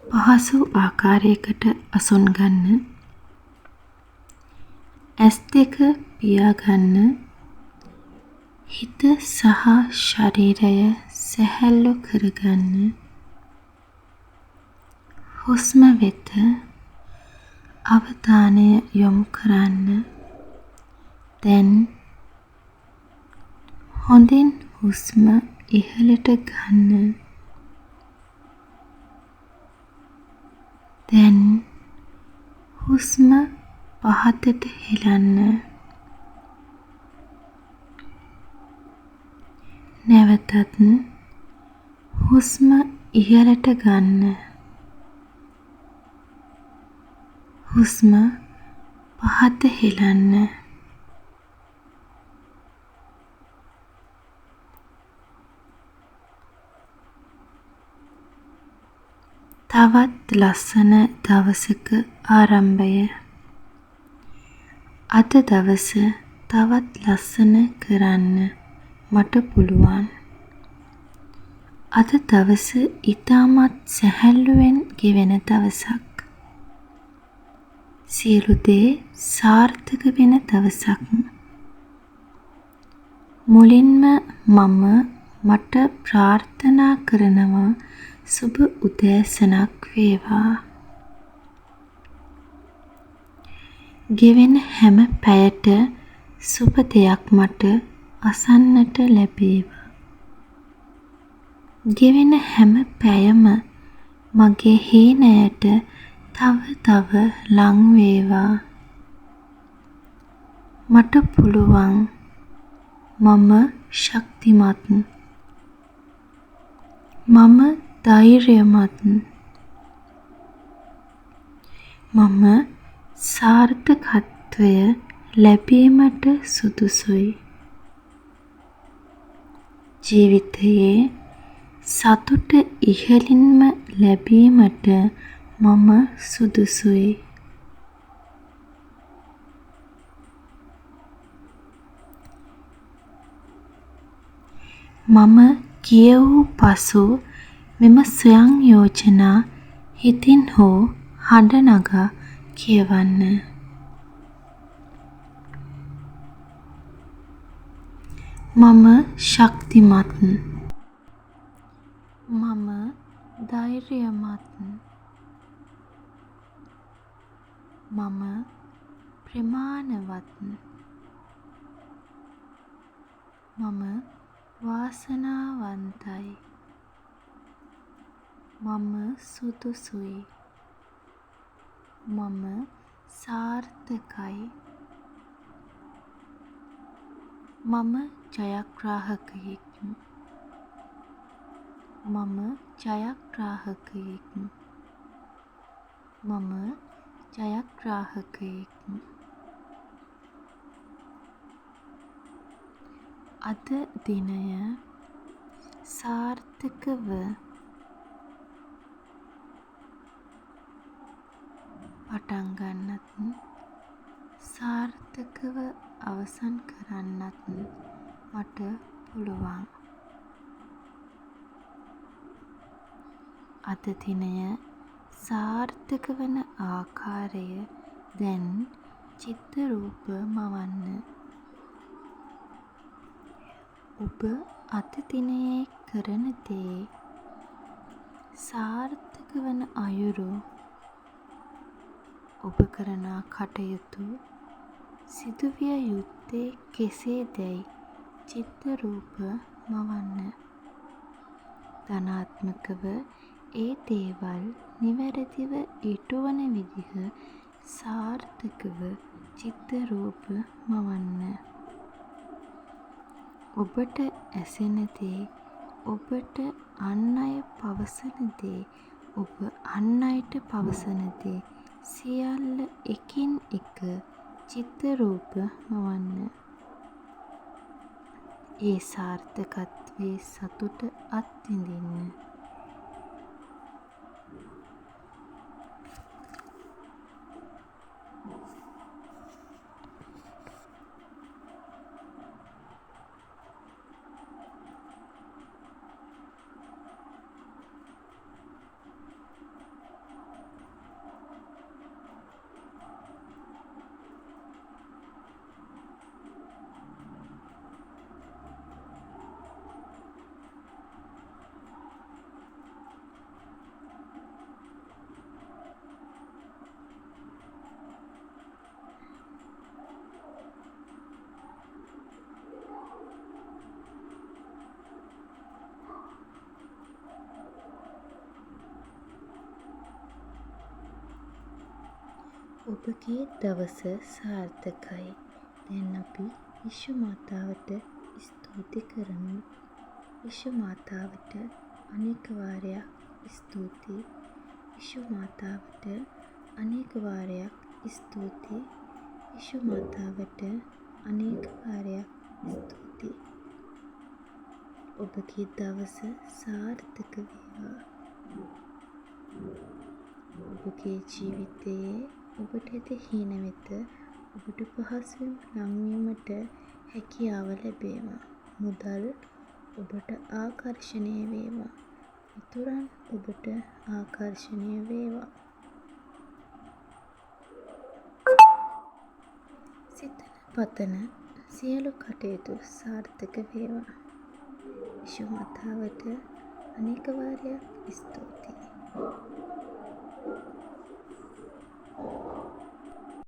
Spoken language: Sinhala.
පහසු ආකාරයකට අසුන් ගන්න. ඇස් දෙක පියාගන්න. හිත සහ ශරීරය සැහැල්ලු කරගන්න. හුස්ම වෙත අවධානය යොමු කරන්න. දැන් හොඳින් හුස්ම ඉහළට ගන්න. දැන් හුස්ම පහතට හෙලන්න. නැවතත් හුස්ම ඉහළට ගන්න. හුස්ම පහත හෙලන්න. තවත් ලස්සන දවසක ආරම්භය. අද දවස තවත් ලස්සන කරන්න මට පුළුවන්. අද දවස ඉතාමත් සැහැල්ලුවෙන් ගෙවෙන දවසක්. සියලු දේ සාර්ථක වෙන දවසක්. මුලින්ම මම මට ප්‍රාර්ථනා කරනවා සුබ උදෑසනක් වේවා. ගෙවෙන හැම පැයට සුබ දෙයක් මට අසන්නට ලැබේවා. ගෙවෙන හැම පැයම මගේ හීනයට තව ලං වේවා. මට පුළුවන්. මම ශක්තිමත්. මම ධෛර්යමත්. මම සාර්ථකත්වය ලැබීමට සුදුසුයි. ජීවිතයේ සතුට ඉහළින්ම ලැබීමට මම සුදුසුයි. මම කියවූ පසු මෙම ස්වයං යෝජනා හිතින් හෝ හඬ නගා කියවන්න. මම ශක්තිමත්. මම ධෛර්යමත්. මම ප්‍රමාණවත්. මම වාසනාවන්තයි. මම සුදුසුයි. මම සාර්ථකයි. මම ජයග්‍රාහකයෙක්. මම ජයග්‍රාහකයෙක්. මම ජයග්‍රාහකයෙක්. අද දිනය සාර්ථකව පටන් ගන්නත් සාර්ථකව අවසන් කරන්නත් මට පුළුවන්. අද දිනය සාර්ථක වන ආකාරය දැන් චිත්ත රූප මවන්න. ඔබ අද දිනයේ කරන දේ සාර්ථක වන අයුරු ඔබ කරන කටයුතු සිදුවිය යුත්තේ කෙසේදැයි චිත්ත රූප මවන්න. ධනාත්මකව ඒ දේවල් නිවැරදිව ඉටුවන විදිහ සාර්ථකව චිත්ත රූප මවන්න. ඔබට ඇසෙන දේ, ඔබට අන් අය පවසන දේ, ඔබ අන් අයට පවසන දේ සියල්ල එකින් එක චිත්ත රූප මවන්න. ඒ සාර්ථකත්වයේ සතුට අත්විඳින්න. ඔබගේ දවස සාර්ථකයි. දැන් අපි විශ්ව මාතාවට ස්තුති කරමු. විශ්ව මාතාවට අනේක වාරයක් ස්තුතියි. විශ්ව මාතාවට අනේක වාරයක් ස්තුතියි. විශ්ව මාතාවට අනේක වාරයක් ස්තුතියි. ඔබගේ දවස සාර්ථක වේවා. ඔබගේ ජීවිතයේ ඔබට ඇති හීන වෙත ඔබට පහසුවෙන් ලංවීමට හැකියාව ලැබේවා. මුදල් ඔබට ආකර්ෂණය වේවා. මිතුරන් ඔබට ආකර්ෂණය වේවා. සිතන පතන සියලු කටයුතු සාර්ථක වේවා. විශ්ව මාතාවට අනේක වාරයක් ස්තුතියි.